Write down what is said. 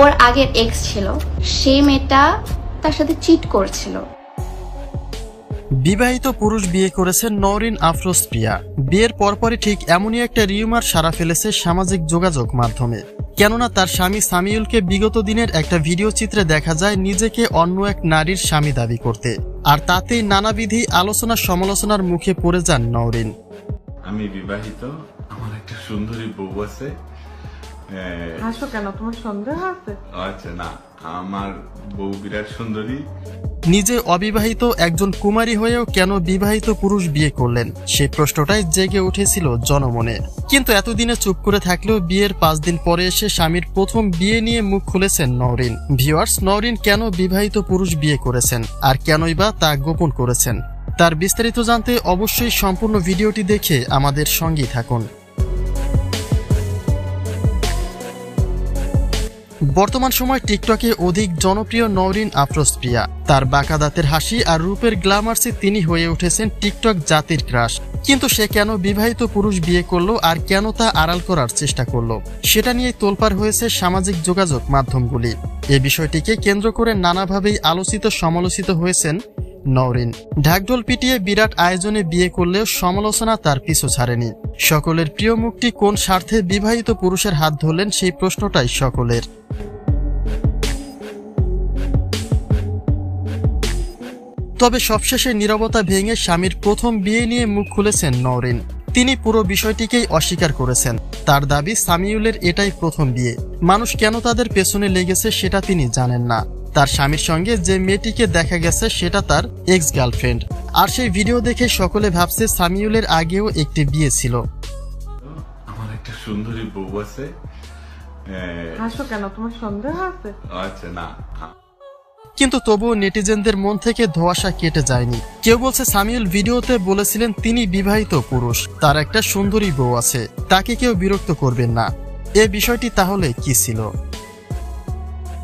ওর আগের এক্স ছিল, সেই মেয়েটা তার সাথে চিট করছিল। বিবাহিত পুরুষ বিয়ে করেছেন নওরিন আফরোজ প্রিয়া। বিয়ের পরপরই ঠিক এমনই একটা রিউমার সাড়া ফেলেছে সামাজিক যোগাযোগ মাধ্যমে। কেননা তার স্বামী সামিউলকে বিগত দিনের একটা ভিডিও চিত্রে দেখা যায় নিজেকে অন্য এক নারীর স্বামী দাবি করতে, আর তাতেই নানাবিধি আলোচনা সমালোচনার মুখে পড়ে যান নওরিন। আমি বিবাহিত, আমার একটা সুন্দরী বউ আছে। হাসো কেন, তোমার সন্দেহ আছে? আচ্ছা না, আমার বউ বিরাট সুন্দরী। নিজে অবিবাহিত একজন কুমারী হয়েও কেন বিবাহিত পুরুষ বিয়ে করলেন, সেই প্রশ্নটাই জেগে উঠেছিল জনমনে। কিন্তু এতদিনে চুপ করে থাকলেও বিয়ের 5 দিন পরে এসে স্বামীর প্রথম বিয়ে নিয়ে মুখ খুলেছেন নওরিন। ভিউয়ার্স, নওরিন কেন বিবাহিত পুরুষ বিয়ে করেছেন আর কেনই বা তা গোপন করেছেন, তার বিস্তারিত জানতে অবশ্যই সম্পূর্ণ ভিডিওটি দেখে আমাদের সঙ্গেই থাকুন। বর্তমান সময় টিকটকে অধিক জনপ্রিয় নওরিন আফরোজ প্রিয়া। তার বাঁকা দাঁতের হাসি আর রূপের গ্ল্যামার্সে তিনি হয়ে উঠেছেন টিকটক জাতির ক্রাশ। কিন্তু সে কেন বিবাহিত পুরুষ বিয়ে করলো আর কেন তা আড়াল করার চেষ্টা করলো, সেটা নিয়ে তোলপাড় হয়েছে সামাজিক যোগাযোগ মাধ্যমগুলি। এ বিষয়টিকে কেন্দ্র করে নানাভাবেই আলোচিত সমালোচিত হয়েছেন নওরিন। ঢাকঢোল পিটিয়ে বিরাট আয়োজনে বিয়ে করলেও সমালোচনা তার পিছু ছাড়েনি। সকলের প্রিয় মুখটি কোন স্বার্থে বিবাহিত পুরুষের হাত ধরলেন, সেই প্রশ্নটাই সকলের। তবে সবশেষে নীরবতা ভেঙে স্বামীর প্রথম বিয়ে নিয়ে মুখ খুলেছেন নওরিন। তিনি পুরো বিষয়টিকেই অস্বীকার করেছেন। তার দাবি সামিউলের এটাই প্রথম বিয়ে। মানুষ কেন তাদের পেছনে লেগেছে সেটা তিনি জানেন না। তার স্বামীর সঙ্গে যে মেয়েটিকে দেখা গেছে সেটা তার এক্স গার্লফ্রেন্ড। আর সেই ভিডিও দেখে সকলে ভাবছে সামিউলের আগেও একটি বিয়ে ছিল। আমার একটা সুন্দরী বউ আছে। হাসো কেন, তোমার সন্দেহ আছে? আচ্ছা না। কিন্তু তবুও নেটিজেনদের মন থেকে ধোঁয়াশা কেটে যায়নি। কেউ বলছে সামিউল ভিডিওতে বলেছিলেন তিনি বিবাহিত পুরুষ, তার একটা সুন্দরী বউ আছে, তাকে কেউ বিরক্ত করবেন না। এ বিষয়টি তাহলে কি ছিল?